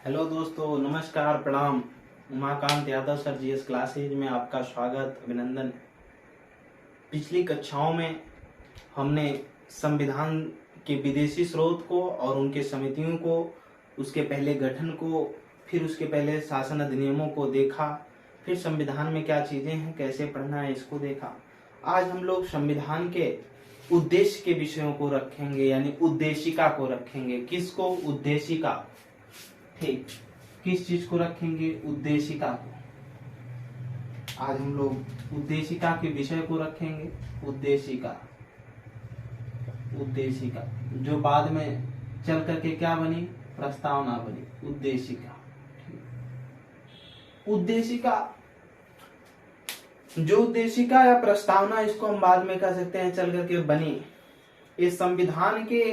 Hello दोस्तों, नमस्कार, प्रणाम। Umakant Yadav sir GS classes में आपका स्वागत, अभिनंदन है। पिछली कक्षाओं में हमने संविधान के विदेशी स्रोत को और उनके समितियों को, उसके पहले गठन को, फिर उसके पहले शासन अधिनियमों को देखा, फिर संविधान में क्या चीजें हैं, कैसे पढ़ना है, इसको देखा। आज हम लोग संविधान के उद्देश्य के विषयों को रखेंगे, यानी उद्देशिका को रखेंगे। किसको? उद्देशिका। ठीक, किस चीज को रखेंगे? उद्देशिका को। आज हम लोग उद्देशिका के विषय को रखेंगे। उद्देशिका, उद्देशिका जो बाद में चल करके क्या बनी? प्रस्तावना बनी। उद्देशिका, उद्देशिका जो उद्देशिका या प्रस्तावना, इसको हम बाद में कह सकते हैं चल करके बनी, इस संविधान के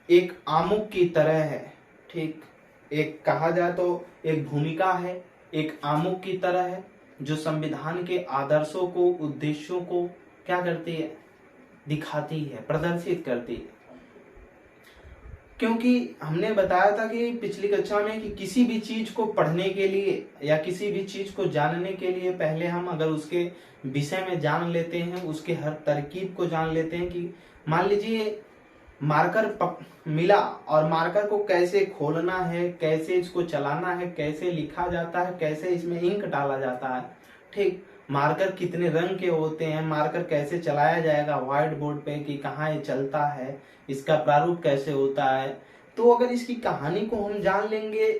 एक आमुख की तरह है। ठीक, एक कहा जाए तो एक भूमिका है, एक आमुख की तरह है, जो संविधान के आदर्शों को, उद्देश्यों को क्या करती है? दिखाती है, प्रदर्शित करती है। क्योंकि हमने बताया था कि पिछली कक्षा में कि किसी भी चीज को पढ़ने के लिए या किसी भी चीज को जानने के लिए पहले हम अगर उसके विषय में जान लेते हैं, उसके हर तरकीब को जान लेते हैं। कि मान लीजिए मार्कर मिला और मार्कर को कैसे खोलना है, कैसे इसको चलाना है, कैसे लिखा जाता है, कैसे इसमें इंक डाला जाता है। ठीक, मार्कर कितने रंग के होते हैं, मार्कर कैसे चलाया जाएगा व्हाइट बोर्ड पे, कि कहाँ ये चलता है, इसका प्रारूप कैसे होता है। तो अगर इसकी कहानी को हम जान लेंगे,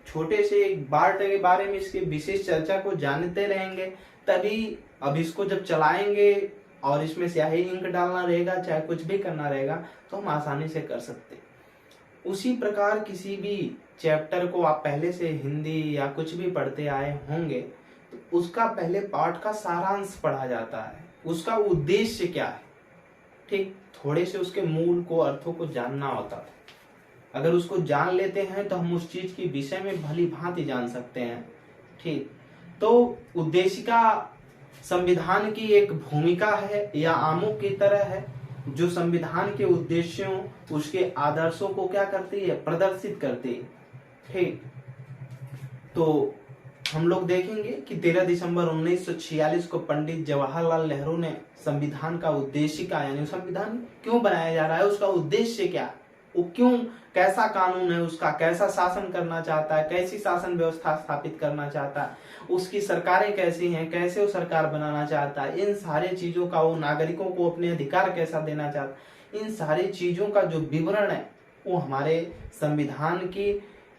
छोटे से एक पार्ट के बारे में इसके विशेष चर्चा को जानते रहेंगे, तभी अब इसको जब चलाएंगे और इसमें स्याही इंक डालना रहेगा, चाहे कुछ भी करना रहेगा, तो हम आसानी से कर सकते हैं। उसी प्रकार किसी भी चैप्टर को आप पहले से हिंदी या कुछ भी पढ़ते आए होंगे, तो उसका पहले पार्ट का सारांश पढ़ा जाता है, उसका उद्देश्य क्या है। ठीक, थोड़े से उसके मूल को, अर्थों को जानना होता है। अगर उसको जान लेते हैं तो हम उस चीज के विषय में भली भांति जान सकते हैं। ठीक, तो उद्देशिका संविधान की एक भूमिका है या आमुख की तरह है, जो संविधान के उद्देश्यों, उसके आदर्शों को क्या करती है? प्रदर्शित करती है। ठीक, तो हम लोग देखेंगे कि 13 दिसंबर 1946 को पंडित जवाहरलाल नेहरू ने संविधान का उद्देशिका, यानी संविधान क्यों बनाया जा रहा है, उसका उद्देश्य क्या, वो क्यों, कैसा कानून है उसका, कैसा शासन करना चाहता है, कैसी शासन व्यवस्था स्थापित करना चाहता है, उसकी सरकारें कैसी हैं, कैसे वो सरकार बनाना चाहता है, इन सारे चीजों का, वो नागरिकों को अपने अधिकार कैसा देना चाहता है, इन सारी चीजों का जो विवरण है वो हमारे संविधान की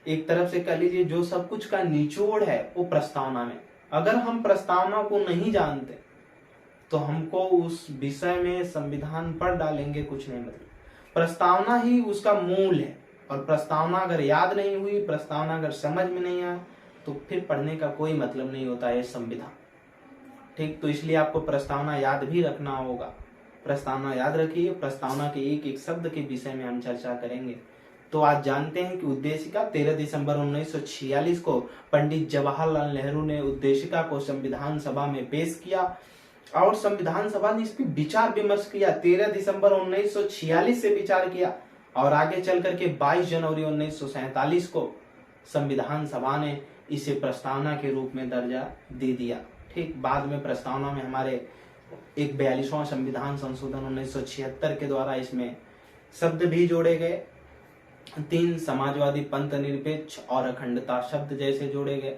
एक तरफ से कह लीजिए जो सब कुछ का निचोड़ है वो प्रस्तावना में। अगर हम प्रस्तावना को नहीं जानते तो हमको उस विषय में संविधान पढ़ डालेंगे, कुछ नहीं मतलब। प्रस्तावना ही उसका मूल है, और प्रस्तावना अगर याद नहीं हुई, प्रस्तावना अगर समझ में नहीं आया, तो फिर पढ़ने का कोई मतलब नहीं होता है संविधान। ठीक, तो इसलिए आपको प्रस्तावना याद भी रखना होगा। प्रस्तावना याद रखिए, प्रस्तावना के एक एक शब्द के विषय में हम चर्चा करेंगे। तो आज जानते हैं कि उद्देशिका 13 दिसंबर 1946 को पंडित जवाहरलाल नेहरू ने उद्देशिका को संविधान सभा में पेश किया, और संविधान सभा ने इस पर विचार विमर्श किया। 13 दिसंबर 1946 से विचार किया, और आगे चल करके 22 जनवरी 1947 को संविधान सभा ने इसे प्रस्तावना के रूप में दर्जा दे दिया। ठीक, बाद में प्रस्तावना में हमारे एक 42वां संविधान संशोधन 1976 के द्वारा इसमें शब्द भी जोड़े गए। 3 समाजवादी, पंथ निरपेक्ष और अखंडता शब्द जैसे जोड़े गए।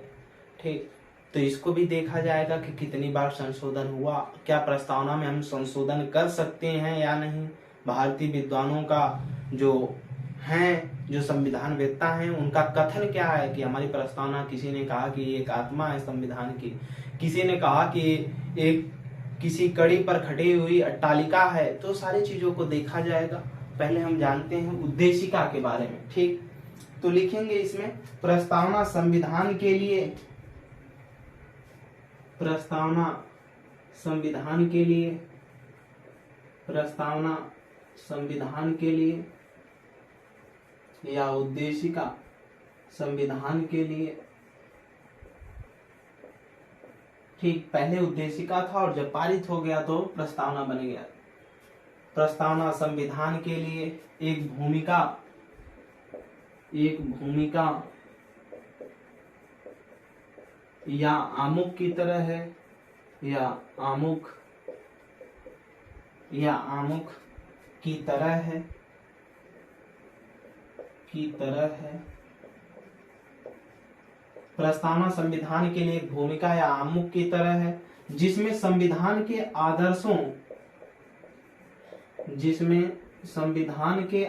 ठीक, तो इसको भी देखा जाएगा कि कितनी बार संशोधन हुआ, क्या प्रस्तावना में हम संशोधन कर सकते हैं या नहीं। भारतीय विद्वानों का जो हैं, जो संविधान वेत्ता हैं, उनका कथन क्या है कि हमारी प्रस्तावना, किसी ने कहा कि एक आत्मा है संविधान की, किसी ने कहा कि एक किसी कड़ी पर खड़ी हुई अट्टालिका है। तो सारी चीजों को देखा जाएगा। पहले हम जानते हैं उद्देशिका के बारे में। ठीक, तो लिखेंगे इसमें प्रस्तावना संविधान के लिए, प्रस्तावना संविधान के लिए, प्रस्तावना संविधान के लिए, या उद्देशिका संविधान के लिए। ठीक, पहले उद्देशिका था और जब पारित हो गया तो प्रस्तावना बन गया। प्रस्तावना संविधान के लिए एक भूमिका या आमुख की तरह है, या आमुख की तरह है, प्रस्तावना संविधान के लिए एक भूमिका या आमुख की तरह है, जिसमें संविधान के आदर्शों जिसमें संविधान के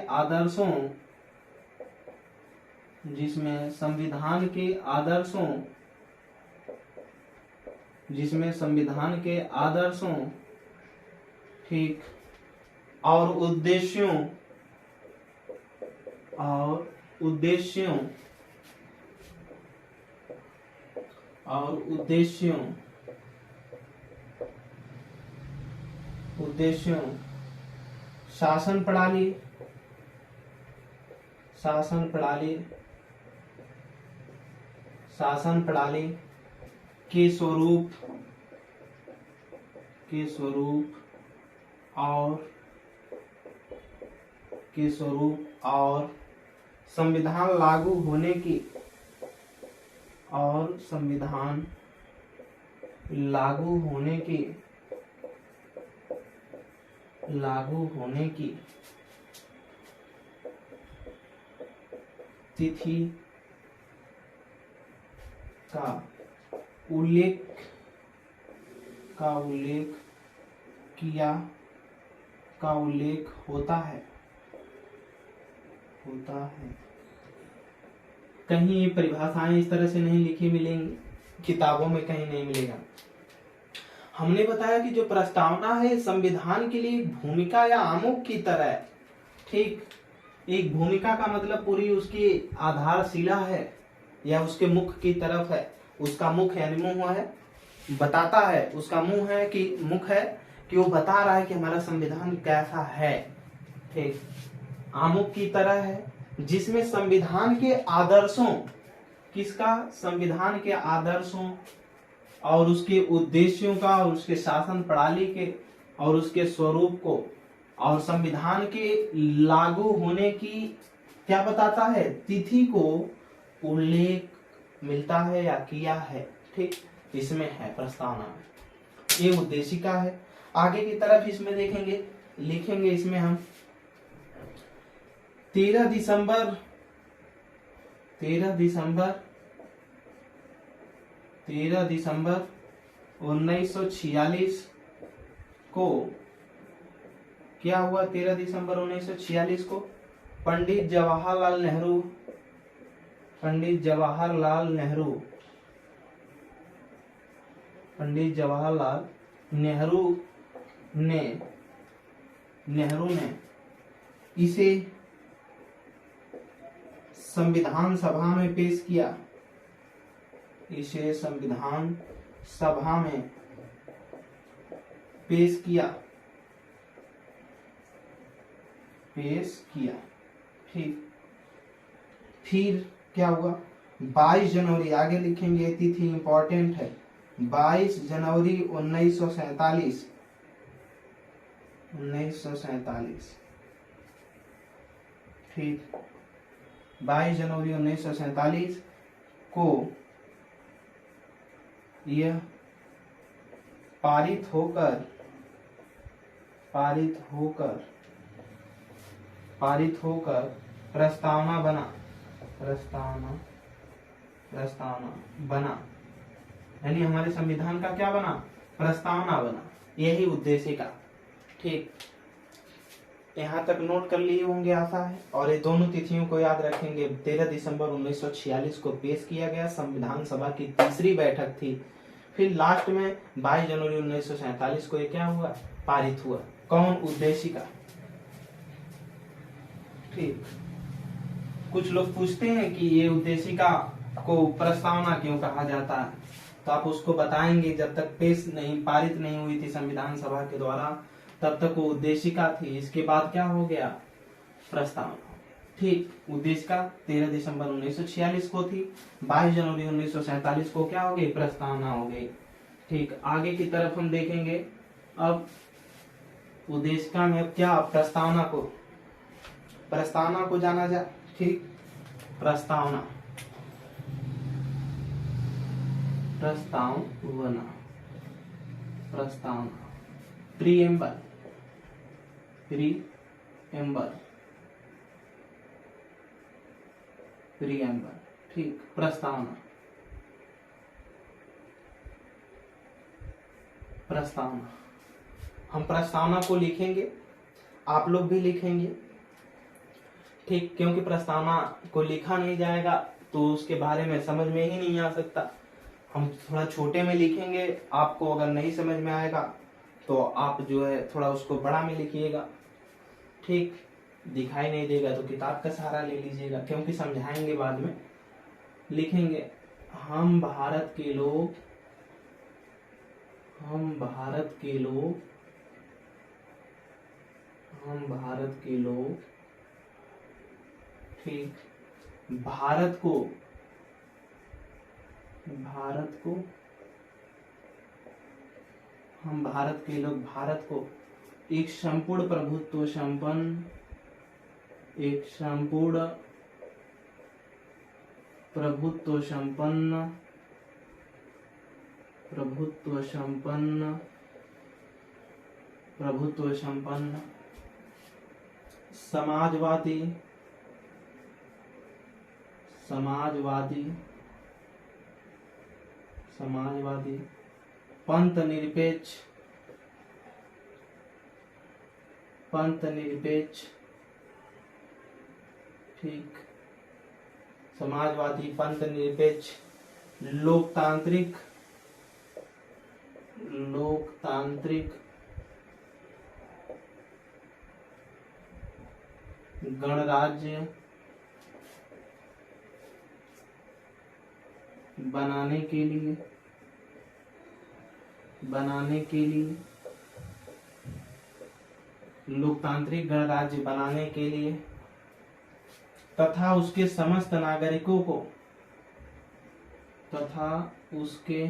आदर्शों ठीक और उद्देश्यों शासन प्रणाली के स्वरूप और संविधान लागू होने की तिथि का उल्लेख होता है। कहीं ये परिभाषाएं इस तरह से नहीं लिखी मिलेंगी, किताबों में कहीं नहीं मिलेगा। हमने बताया कि जो प्रस्तावना है संविधान के लिए एक भूमिका या आमुख की तरह है। ठीक, एक भूमिका का मतलब पूरी उसकी आधारशिला है या उसके मुख की तरफ है। उसका मुख यानी मुंह है, बताता है, उसका मुंह है कि मुख है कि वो बता रहा है कि हमारा संविधान कैसा है। ठीक, आमुख की तरह है जिसमें संविधान के आदर्शों संविधान के आदर्शों और उसके उद्देश्यों का और उसके शासन प्रणाली के और उसके स्वरूप को और संविधान के लागू होने की क्या बताता है, तिथि को उल्लेख मिलता है या किया है। ठीक, इसमें है प्रस्तावना में, ये उद्देशिका है। आगे की तरफ इसमें देखेंगे, लिखेंगे इसमें हम 13 दिसंबर 1946 को क्या हुआ। 13 दिसंबर 1946 को पंडित जवाहरलाल नेहरू ने इसे संविधान सभा में पेश किया। ठीक, फिर क्या हुआ, 22 जनवरी, आगे लिखेंगे, तिथि इंपॉर्टेंट है, 22 जनवरी 1947 ठीक, 22 जनवरी 1947 को यह पारित होकर प्रस्तावना बना, यानी हमारे संविधान का क्या बना, प्रस्तावना बना। यही उद्देश्य का। ठीक, यहाँ तक नोट कर लिए होंगे आशा है। और ये दोनों तिथियों को याद रखेंगे। 13 दिसंबर 1946 को पेश किया गया, संविधान सभा की तीसरी बैठक थी। फिर लास्ट में 22 जनवरी 1947 को ये क्या हुआ, पारित हुआ। कौन, उद्देशिका। ठीक, कुछ लोग पूछते हैं कि ये उद्देशिका को प्रस्तावना क्यों कहा जाता है, तो आप उसको बताएंगे। जब तक पारित नहीं हुई थी संविधान सभा के द्वारा, तब तक वो उद्देशिका थी। इसके बाद क्या हो गया, प्रस्तावना। ठीक, उद्देशिका 13 दिसंबर 1946 को थी, 22 जनवरी 1947 को क्या हो गई, प्रस्तावना हो गई। ठीक, आगे की तरफ हम देखेंगे। अब उद्देशिका में अब क्या, प्रस्तावना को जाना जाए। ठीक, प्रस्तावना प्रस्तावना, प्रस्तावना, प्रीएम्बल, प्रीएम्बल, प्रीएम्बल, ठीक, प्रस्तावना, प्रस्तावना। हम प्रस्तावना को लिखेंगे, आप लोग भी लिखेंगे, ठीक, क्योंकि प्रस्तावना को लिखा नहीं जाएगा तो उसके बारे में समझ में ही नहीं आ सकता। हम थोड़ा छोटे में लिखेंगे, आपको अगर नहीं समझ में आएगा तो आप जो है थोड़ा उसको बड़ा में लिखिएगा, ठीक, दिखाई नहीं देगा तो किताब का सहारा ले लीजिएगा, क्योंकि समझाएंगे बाद में। लिखेंगे, हम भारत के लोग, हम भारत के लोग, हम भारत के लोग, ठीक, भारत को, भारत को, हम भारत के लोग भारत को एक संपूर्ण प्रभुत्व संपन्न, एक संपूर्ण प्रभुत्व संपन्न, प्रभुत्व संपन्न, प्रभुत्व संपन्न समाजवादी, समाजवादी, समाजवादी, पंथ निरपेक्ष, पंथ निरपेक्ष, ठीक, समाजवादी, पंथ निरपेक्ष, लोकतांत्रिक, लोकतांत्रिक, गणराज्य बनाने के लिए, बनाने के लिए, लोकतांत्रिक गणराज्य बनाने के लिए तथा उसके समस्त नागरिकों को, तथा उसके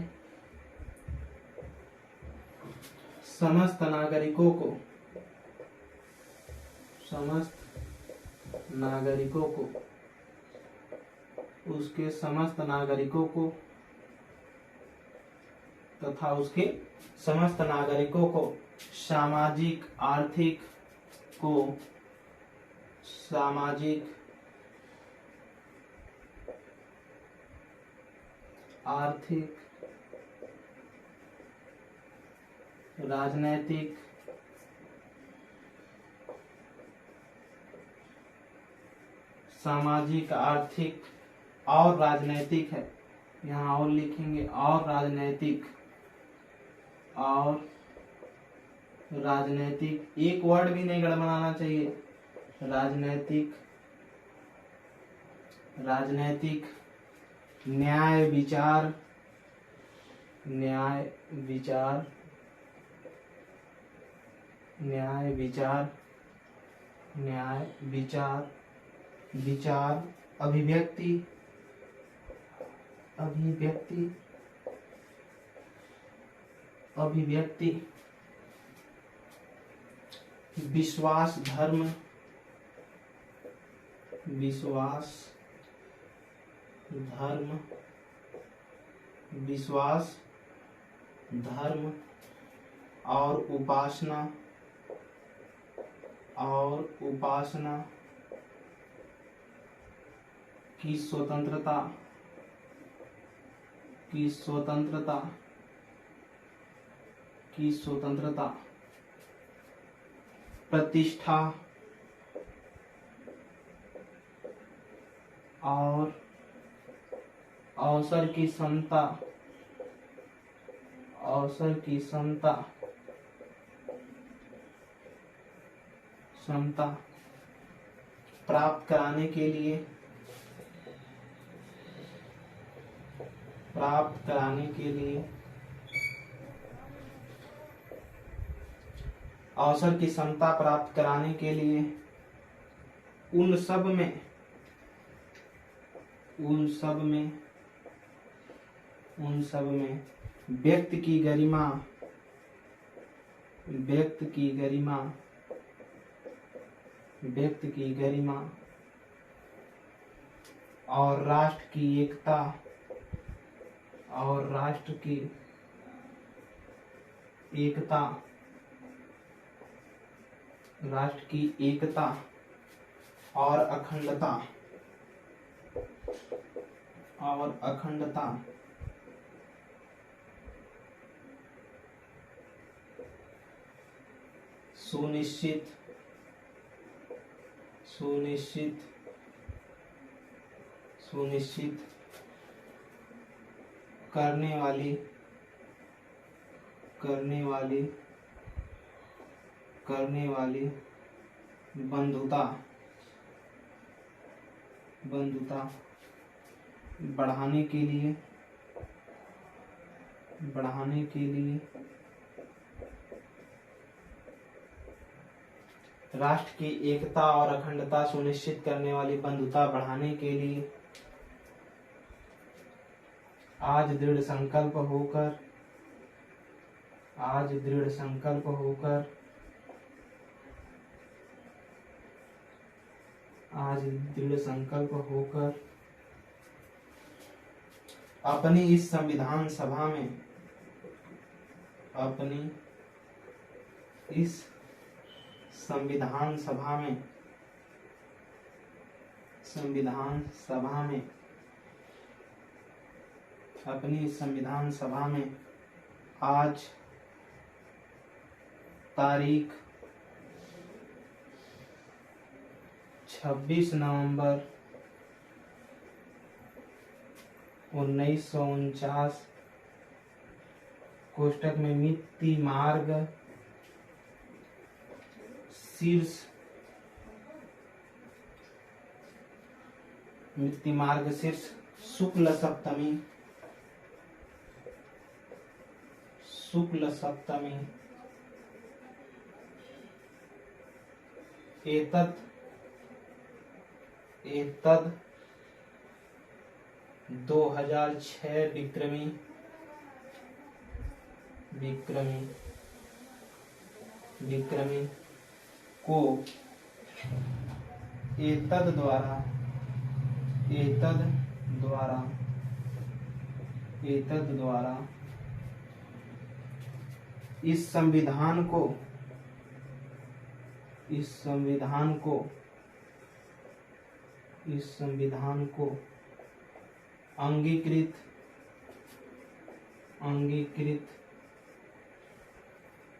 समस्त नागरिकों को, समस्त नागरिकों को, उसके समस्त नागरिकों को, तथा उसके समस्त नागरिकों को सामाजिक, आर्थिक को, सामाजिक, आर्थिक, राजनैतिक, सामाजिक, आर्थिक और राजनैतिक है, यहाँ और लिखेंगे, और राजनैतिक, और राजनैतिक, एक वर्ड भी नहीं गड़बड़ाना चाहिए, राजनैतिक, राजनैतिक, न्याय विचार, न्याय विचार, न्याय विचार, न्याय विचार, विचार, अभिव्यक्ति, अभिव्यक्ति, अभिव्यक्ति, विश्वास, धर्म, विश्वास, धर्म, विश्वास, धर्म और उपासना, और उपासना की स्वतंत्रता, की स्वतंत्रता, की स्वतंत्रता, प्रतिष्ठा और अवसर की समता, अवसर की समता, समता प्राप्त कराने के लिए, प्राप्त कराने के लिए, अवसर की समता प्राप्त कराने के लिए उन सब में, उन सब में, उन सब में व्यक्ति की गरिमा, व्यक्ति की गरिमा, व्यक्ति की गरिमा और राष्ट्र की एकता, और राष्ट्र की एकता, राष्ट्र की एकता और अखंडता, और अखंडता सुनिश्चित सुनिश्चित सुनिश्चित करने वाली करने वाली करने वाली बंधुता बंधुता बढ़ाने के लिए राष्ट्र की एकता और अखंडता सुनिश्चित करने वाली बंधुता बढ़ाने के लिए आज दृढ़ संकल्प होकर अपनी इस संविधान सभा में आज तारीख 26 नवंबर 1949 कोष्टक में मिति मार्ग शीर्ष शुक्ल सप्तमी एतत् 2006 विक्रमी को एतद द्वारा इस संविधान को अंगीकृत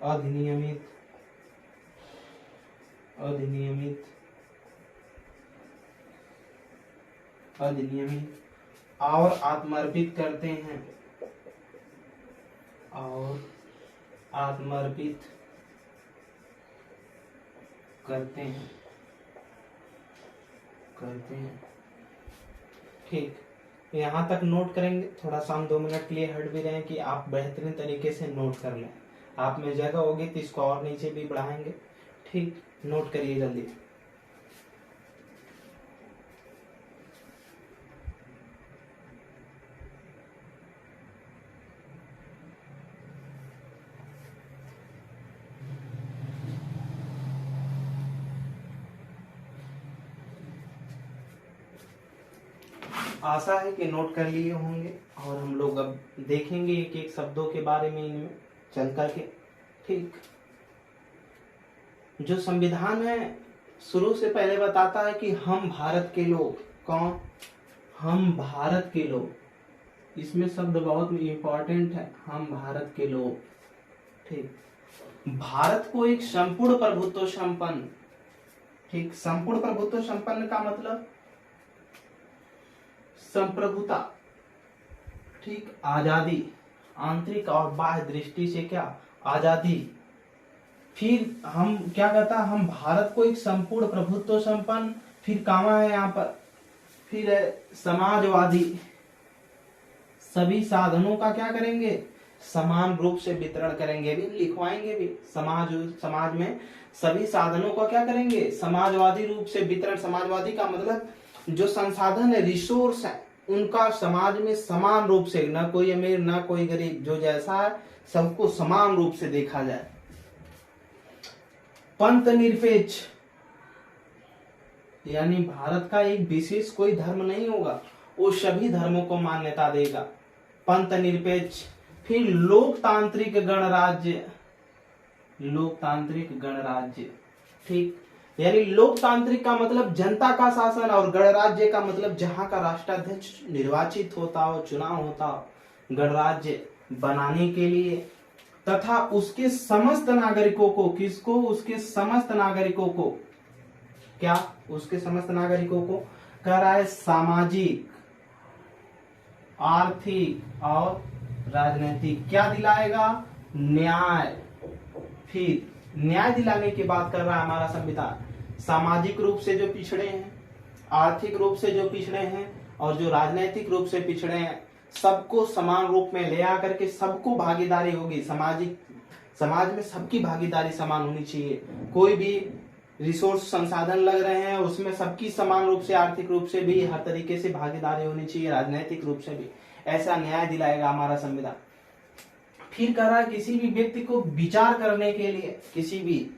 अधिनियमित और आत्मर्पित करते हैं ठीक। यहाँ तक नोट करेंगे, थोड़ा सा हम 2 मिनट के लिए हट भी रहे हैं कि आप बेहतरीन तरीके से नोट कर लें। आप में जगह होगी तो इसको और नीचे भी बढ़ाएंगे। ठीक, नोट करिए जल्दी। आशा है कि नोट कर लिए होंगे और हम लोग अब देखेंगे एक एक शब्दों के बारे में इनमें चल करके। ठीक, जो संविधान है शुरू से पहले बताता है कि हम भारत के लोग। कौन? हम भारत के लोग। इसमें शब्द बहुत इंपॉर्टेंट है, हम भारत के लोग। ठीक, भारत को एक संपूर्ण प्रभुत्व संपन्न, ठीक, संपूर्ण प्रभुत्व संपन्न का मतलब संप्रभुता, ठीक, आजादी, आंतरिक और बाह्य दृष्टि से क्या आजादी। फिर हम क्या कहता है, हम भारत को एक संपूर्ण प्रभुत्व संपन्न, फिर कामा है यहाँ पर, फिर है समाजवादी, सभी साधनों का क्या करेंगे, समान रूप से वितरण करेंगे, भी लिखवाएंगे भी। समाज में सभी साधनों का क्या करेंगे, समाजवादी रूप से वितरण। समाजवादी का मतलब जो संसाधन है, रिसोर्स है, उनका समाज में समान रूप से, ना कोई अमीर ना कोई गरीब, जो जैसा है सबको समान रूप से देखा जाए। पंथ निरपेक्ष, यानी भारत का एक विशेष कोई धर्म नहीं होगा, वो सभी धर्मों को मान्यता देगा। पंथ निरपेक्ष, फिर लोकतांत्रिक गणराज्य, लोकतांत्रिक गणराज्य, ठीक। यानी लोकतांत्रिक का मतलब जनता का शासन और गणराज्य का मतलब जहां का राष्ट्राध्यक्ष निर्वाचित होता हो, चुनाव होता हो गणराज्य बनाने के लिए, तथा उसके समस्त नागरिकों को, किसको, उसके समस्त नागरिकों को, क्या, उसके समस्त नागरिकों को कह रहा है सामाजिक, आर्थिक और राजनीतिक क्या दिलाएगा, न्याय। फिर न्याय दिलाने की बात कर रहा है हमारा संविधान। सामाजिक रूप से जो पिछड़े हैं, आर्थिक रूप से जो पिछड़े हैं और जो राजनीतिक रूप से पिछड़े हैं, सबको समान रूप में ले आकर के सबको भागीदारी होगी। समाज में सबकी भागीदारी समान होनी चाहिए। कोई भी रिसोर्स संसाधन लग रहे हैं उसमें सबकी समान रूप से, आर्थिक रूप से भी हर तरीके से भागीदारी होनी चाहिए, राजनीतिक रूप से भी। ऐसा न्याय दिलाएगा हमारा संविधान। फिर कह रहा है किसी भी व्यक्ति को विचार करने के लिए, किसी भी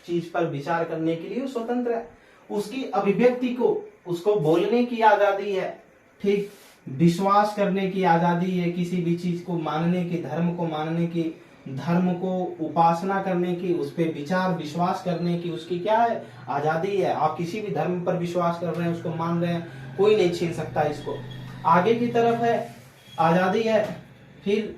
चीज पर विचार करने के लिए स्वतंत्र है। उसकी अभिव्यक्ति को, उसको बोलने की आजादी है, ठीक। विश्वास करने की आजादी है, किसी भी चीज को मानने की, धर्म को मानने की, धर्म को उपासना करने की, उस पर विचार विश्वास करने की उसकी क्या है, आजादी है। आप किसी भी धर्म पर विश्वास कर रहे हैं, उसको मान रहे हैं, कोई नहीं छीन सकता इसको। आगे की तरफ है आजादी है, फिर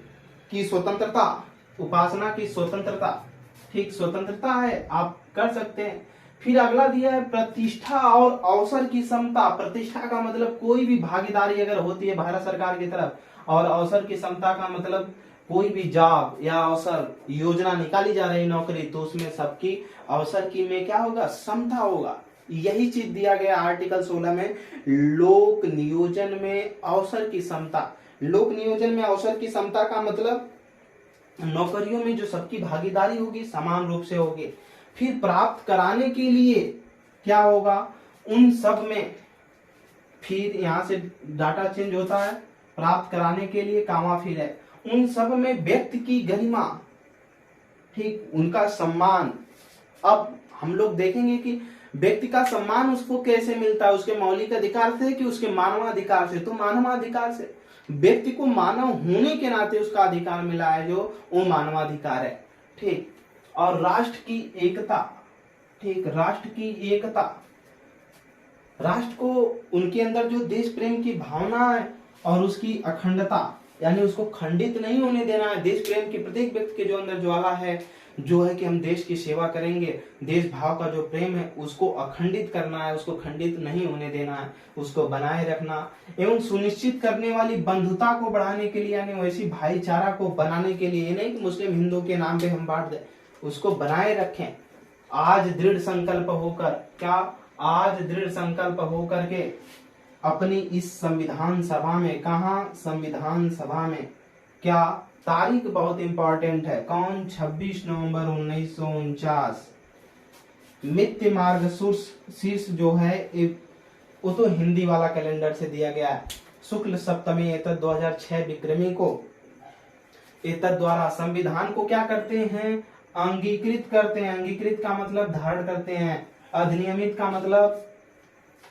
की स्वतंत्रता, उपासना की स्वतंत्रता, ठीक, स्वतंत्रता है, आप कर सकते हैं। फिर अगला दिया है प्रतिष्ठा और अवसर की समता। प्रतिष्ठा का मतलब कोई भी भागीदारी अगर होती है भारत सरकार की तरफ, और अवसर की समता का मतलब कोई भी जॉब या अवसर योजना निकाली जा रही नौकरी, तो उसमें सबकी अवसर की में क्या होगा, समता होगा। यही चीज दिया गया आर्टिकल 16 में, लोक नियोजन में अवसर की समता। लोक नियोजन में अवसर की समता का मतलब नौकरियों में जो सबकी भागीदारी होगी समान रूप से होगी। फिर प्राप्त कराने के लिए क्या होगा, उन सब में, फिर यहां से डाटा चेंज होता है, प्राप्त कराने के लिए कामा फिर है, उन सब में व्यक्ति की गरिमा, ठीक, उनका सम्मान। अब हम लोग देखेंगे कि व्यक्ति का सम्मान उसको कैसे मिलता है, उसके मौलिक अधिकार से कि उसके मानवाधिकार से। तो मानवाधिकार से, व्यक्ति को मानव होने के नाते उसका अधिकार मिला है, जो वो मानवाधिकार है, ठीक। और राष्ट्र की एकता, ठीक, राष्ट्र की एकता, राष्ट्र को, उनके अंदर जो देश प्रेम की भावना है और उसकी अखंडता, यानी उसको खंडित नहीं होने देना है। देश प्रेम के प्रत्येक व्यक्ति के जो अंदर ज्वाला है, जो है कि हम देश की सेवा करेंगे, देश भाव का जो प्रेम है उसको अखंडित करना है, उसको खंडित नहीं होने देना है, उसको बनाए रखना एवं सुनिश्चित करने वाली बंधुता को बढ़ाने के लिए, यानी वैसी भाईचारा को बनाने के लिए, ये नहीं कि मुस्लिम हिंदू के नाम पे हम बांट दें, उसको बनाए रखें। आज दृढ़ संकल्प होकर, क्या, आज दृढ़ संकल्प होकर के अपनी इस संविधान सभा में, कहा, संविधान सभा में, क्या, तारीख बहुत इंपॉर्टेंट है, कौन, 26 नवंबर 1949, मित्य मार्ग शीर्ष जो है वो तो हिंदी वाला कैलेंडर से दिया गया है। शुक्ल सप्तमी एतद 2006 विक्रमी को एतद द्वारा संविधान को क्या करते हैं, अंगीकृत करते हैं। अंगीकृत का मतलब धारण करते हैं, अधिनियमित का मतलब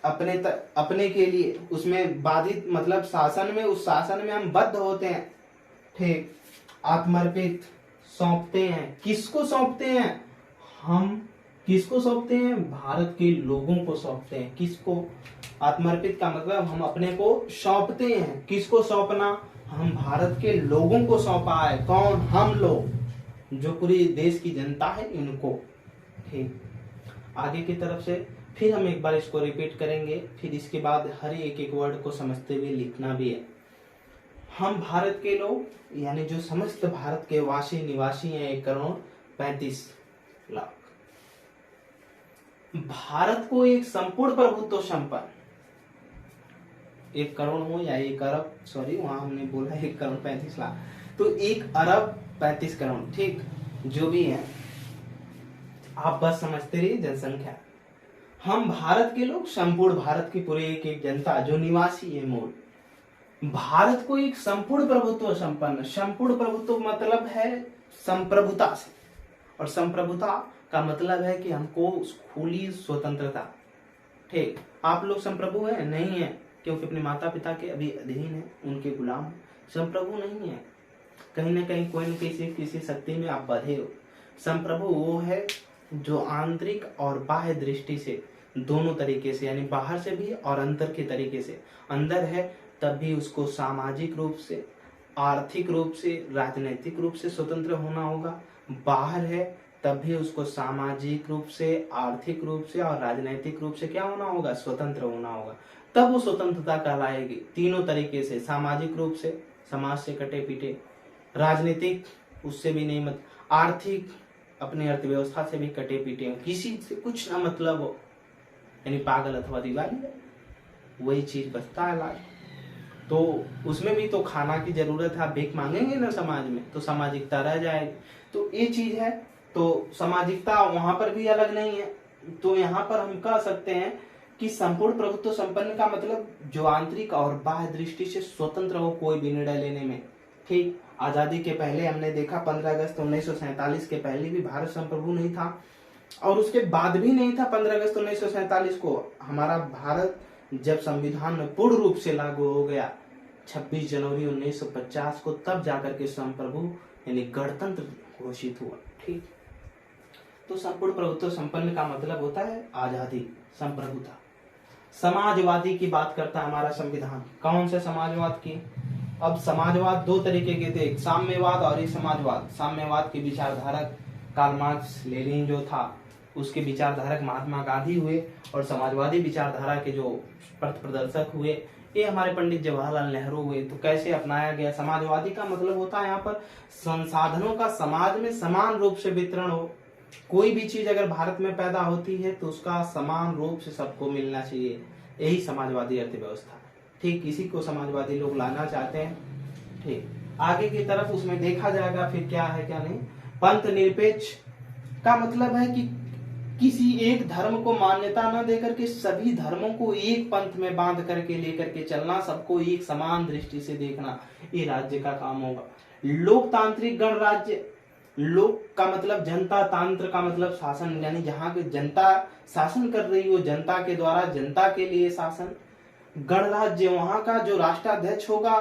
अपने के लिए, उसमें बाधित मतलब शासन में, उस शासन में हम बद्ध होते हैं, ठीक। आत्मर्पित, सौंपते हैं, किसको सौंपते हैं, हम किसको सौंपते हैं, भारत के लोगों को सौंपते हैं। किसको, आत्मर्पित का मतलब हम अपने को सौंपते हैं, किसको सौंपना, हम भारत के लोगों को सौंपा है। कौन, हम लोग, जो पूरी देश की जनता है, इनको, ठीक। आगे की तरफ से फिर हम एक बार इसको रिपीट करेंगे, फिर इसके बाद हर एक एक वर्ड को समझते हुए लिखना भी है। हम भारत के लोग, यानी जो समस्त भारत के वासी निवासी हैं 1,35,00,000। भारत को एक संपूर्ण प्रभुत्व संपन्न, 1 करोड़ हो या 1 अरब, सॉरी वहां हमने बोला 1,35,00,000, तो 1 अरब 35 करोड़, ठीक, जो भी है आप बस समझते रहिए जनसंख्या। हम भारत के लोग, संपूर्ण भारत की पूरी एक एक जनता जो निवासी है मूल, भारत को एक संपूर्ण प्रभुत्व संपन्न, संपूर्ण प्रभुत्व मतलब है संप्रभुता से, और संप्रभुता का मतलब है कि हमको खुली स्वतंत्रता, ठीक। आप लोग संप्रभु है नहीं है, क्योंकि अपने माता पिता के अभी अधीन है, उनके गुलाम। संप्रभु नहीं है। कहीं ना कहीं कोई न किसी शक्ति में आप बधे हो। संप्रभु वो है जो आंतरिक और बाह्य दृष्टि से दोनों तरीके से, यानी बाहर से भी और अंदर के तरीके से, अंदर है तब भी उसको सामाजिक रूप से, आर्थिक रूप से, राजनीतिक रूप से स्वतंत्र होना होगा। बाहर है तब भी उसको सामाजिक रूप से, आर्थिक रूप से और राजनीतिक रूप से क्या होना होगा, स्वतंत्र होना होगा। तब वो स्वतंत्रता कहलाएगी। तीनों तरीके से, सामाजिक रूप से, समाज से कटे पीटे, राजनीतिक उससे भी नहीं, मत आर्थिक अपनी अर्थव्यवस्था से भी कटे पीटे हो, किसी से कुछ ना मतलब हो, यानी पागल अथवा दिवाली, वही चीज बचता है लास्ट। तो उसमें भी तो खाना की जरूरत है, भीख मांगेंगे ना समाज में तो सामाजिकता रह जाएगी। तो ये चीज है। तो सामाजिकता वहां पर भी अलग नहीं है। तो यहाँ पर हम कह सकते हैं कि संपूर्ण प्रभुत्व संपन्न का मतलब जो आंतरिक और बाह्य दृष्टि से स्वतंत्र हो कोई भी निर्णय लेने में। ठीक, आजादी के पहले हमने देखा 15 अगस्त 1947 के पहले भी भारत संप्रभु नहीं था और उसके बाद भी नहीं था। 15 अगस्त 1947 को हमारा भारत जब संविधान में पूर्ण रूप से लागू हो गया 26 जनवरी 1950 को, तब जाकर के संप्रभु यानी गणतंत्र घोषित हुआ। ठीक, तो संपूर्ण प्रभुत्व संपन्न का मतलब होता है आजादी, संप्रभुता। समाजवादी की बात करता है हमारा संविधान। कौन से समाजवाद की? अब समाजवाद दो तरीके के थे, एक साम्यवाद और एक समाजवाद। साम्यवाद के विचारधारक कार्ल मार्क्स, लेनिन जो था उसके विचारधारक महात्मा गांधी हुए, और समाजवादी विचारधारा के जो पथ प्रदर्शक हुए ये हमारे पंडित जवाहरलाल नेहरू हुए। तो कैसे अपनाया गया? समाजवादी का मतलब होता है यहाँ पर संसाधनों का समाज में समान रूप से वितरण हो। कोई भी चीज अगर भारत में पैदा होती है तो उसका समान रूप से सबको मिलना चाहिए, यही समाजवादी अर्थव्यवस्था। ठीक, इसी को समाजवादी लोग लाना चाहते हैं। ठीक, आगे की तरफ उसमें देखा जाएगा फिर क्या है क्या नहीं। पंथ निरपेक्ष का मतलब है कि किसी एक धर्म को मान्यता न देकर के सभी धर्मों को एक पंथ में बांध करके लेकर के चलना, सबको एक समान दृष्टि से देखना, ये राज्य का काम होगा। लोकतांत्रिक गणराज्य, लोक का मतलब जनता, तांत्र का मतलब शासन, यानी जहाँ की जनता शासन कर रही हो, जनता के द्वारा जनता के लिए शासन। गणराज्य, वहां का जो राष्ट्राध्यक्ष होगा,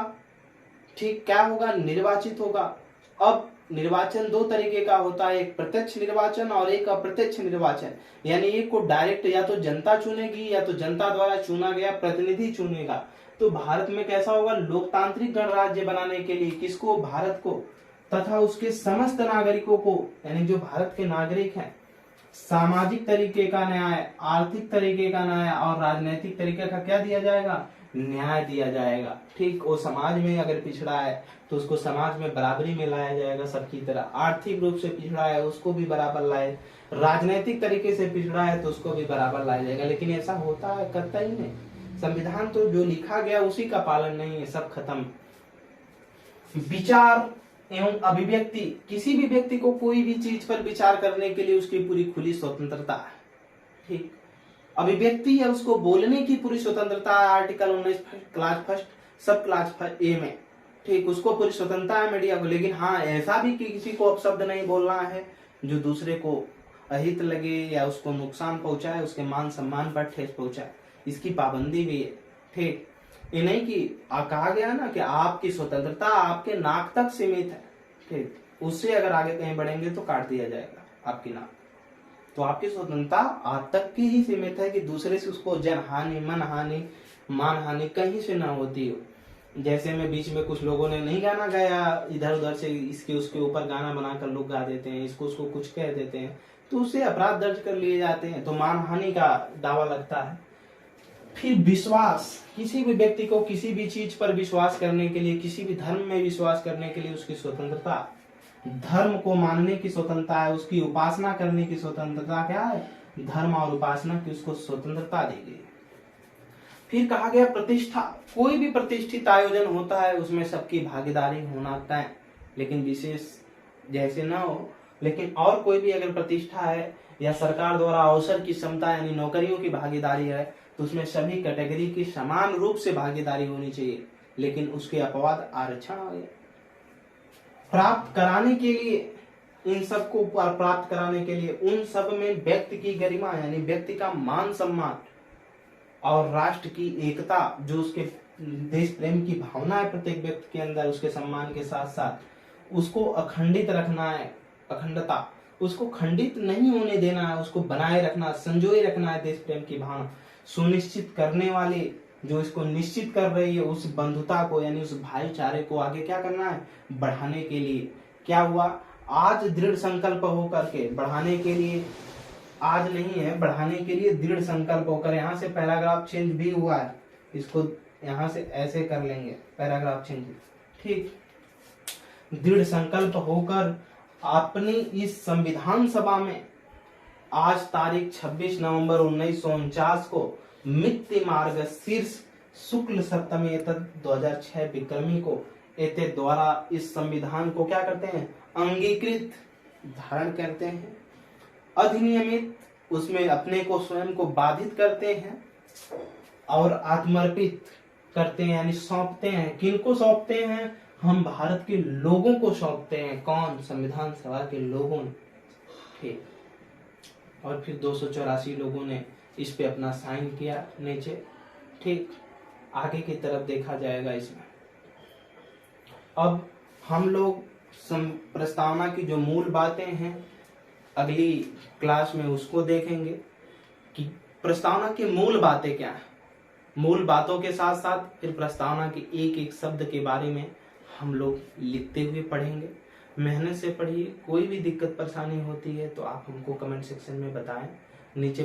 ठीक, क्या होगा, निर्वाचित होगा। अब निर्वाचन दो तरीके का होता है, एक प्रत्यक्ष निर्वाचन और एक अप्रत्यक्ष निर्वाचन। यानी एक को डायरेक्ट या तो जनता चुनेगी या तो जनता द्वारा चुना गया प्रतिनिधि चुनेगा। तो भारत में कैसा होगा, लोकतांत्रिक गणराज्य बनाने के लिए किसको, भारत को तथा उसके समस्त नागरिकों को, यानी जो भारत के नागरिक हैं, सामाजिक तरीके का न्याय, आर्थिक तरीके का न्याय और राजनीतिक तरीके का क्या दिया जाएगा, न्याय दिया जाएगा। ठीक, वो समाज में अगर पिछड़ा है तो उसको समाज में बराबरी में लाया जाएगा सबकी तरह। आर्थिक रूप से पिछड़ा है उसको भी बराबर लाए, राजनीतिक तरीके से पिछड़ा है तो उसको भी बराबर लाया जाएगा। लेकिन ऐसा होता है, करता ही नहीं। संविधान तो जो लिखा गया उसी का पालन नहीं है, सब खत्म। विचार एवं अभिव्यक्ति, किसी भी व्यक्ति को कोई भी चीज पर विचार करने के लिए उसकी पूरी खुली स्वतंत्रता है। ठीक, अभिव्यक्ति है, उसको बोलने की पूरी स्वतंत्रता है। आर्टिकल 19 क्लास फर्स्ट सब क्लास ए में, ठीक, उसको पूरी स्वतंत्रता है मीडिया को। लेकिन हाँ, ऐसा भी कि किसी को अपशब्द नहीं बोलना है जो दूसरे को अहित लगे या उसको नुकसान पहुंचाए, उसके मान सम्मान पर ठेस पहुंचाए, इसकी पाबंदी भी है। ठीक, ये नहीं कि कहा गया ना कि आपकी स्वतंत्रता आपके नाक तक सीमित है। ठीक, उससे अगर आगे कहीं बढ़ेंगे तो काट दिया जाएगा आपकी नाक। तो आपकी स्वतंत्रता आप तक की ही सीमित है कि दूसरे से उसको जन हानि, मन हानि, मान हानि कहीं से ना होती हो। जैसे में बीच में कुछ लोगों ने नहीं गाना गाया, इधर उधर से इसके उसके ऊपर गाना बनाकर लोग गा देते हैं, इसको उसको कुछ कह देते हैं तो उससे अपराध दर्ज कर लिए जाते हैं, तो मान हानि का दावा लगता है। फिर विश्वास, किसी भी व्यक्ति को किसी भी चीज पर विश्वास करने के लिए, किसी भी धर्म में विश्वास करने के लिए उसकी स्वतंत्रता, धर्म को मानने की स्वतंत्रता है, उसकी उपासना करने की स्वतंत्रता क्या है, धर्म और उपासना की उसको स्वतंत्रता दी गई। फिर कहा गया प्रतिष्ठा, कोई भी प्रतिष्ठित आयोजन होता है उसमें सबकी भागीदारी होना तय, लेकिन विशेष जैसे ना हो। लेकिन और कोई भी अगर प्रतिष्ठा है या सरकार द्वारा अवसर की क्षमता यानी नौकरियों की भागीदारी है तो उसमें सभी कैटेगरी की समान रूप से भागीदारी होनी चाहिए। लेकिन उसके अपवाद आरक्षण आ गया। प्राप्त कराने के लिए, इन सबको प्राप्त कराने के लिए उन सब में व्यक्ति की गरिमा यानी व्यक्ति का मान सम्मान और राष्ट्र की एकता, जो उसके देश प्रेम की भावना है प्रत्येक व्यक्ति के अंदर, उसके सम्मान के साथ साथ उसको अखंडित रखना है। अखंडता, उसको खंडित नहीं होने देना है, उसको बनाए रखना, संजोए रखना है। देश प्रेम की भावना सुनिश्चित करने वाले, जो इसको निश्चित कर रही है, उस बंधुता को यानी उस भाईचारे को आगे क्या करना है, बढ़ाने के लिए। क्या हुआ, आज दृढ़ संकल्प होकर के बढ़ाने के लिए, आज नहीं है, बढ़ाने के लिए दृढ़ संकल्प होकर, यहाँ से पैराग्राफ चेंज भी हुआ है, इसको यहाँ से ऐसे कर लेंगे, पैराग्राफ चेंज, ठीक। दृढ़ संकल्प होकर अपनी इस संविधान सभा में आज तारीख 26 नवंबर 1949 को मित्ति मार्ग शीर्ष शुक्ल सप्तमी एतद 2006 विक्रमी को एते द्वारा इस संविधान को क्या करते हैं, अंगीकृत, धारण करते हैं, अधिनियमित, उसमें अपने को स्वयं को बाधित करते हैं और आत्मर्पित करते हैं, यानी सौंपते हैं। किनको सौंपते हैं, हम भारत के लोगों को सौंपते हैं। कौन, संविधान सभा के लोगों ने, ठीक। और फिर 284 लोगों ने इस पे अपना साइन किया नीचे, ठीक। आगे की तरफ देखा जाएगा इसमें। अब हम लोग प्रस्तावना की जो मूल बातें हैं अगली क्लास में उसको देखेंगे कि प्रस्तावना की मूल बातें क्या है। मूल बातों के साथ साथ फिर प्रस्तावना के एक एक शब्द के बारे में हम लोग लिखते हुए पढ़ेंगे। मेहनत से पढ़िए। कोई भी दिक्कत परेशानी होती है तो आप हमको कमेंट सेक्शन में बताएं। नीचे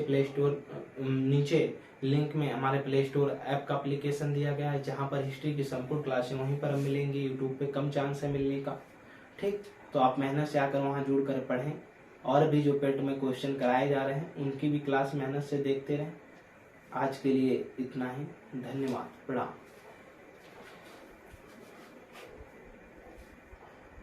लिंक में हमारे प्ले स्टोर ऐप का एप्लीकेशन दिया गया है, जहां पर हिस्ट्री की संपूर्ण क्लासें वहीं पर मिलेंगी। यूट्यूब पे कम चांस है मिलने का, ठीक। तो आप मेहनत से आकर वहां जुड़ कर पढ़ें। और भी जो पेट में क्वेश्चन कराए जा रहे हैं उनकी भी क्लास मेहनत से देखते रहें। आज के लिए इतना ही, धन्यवाद, प्रणाम।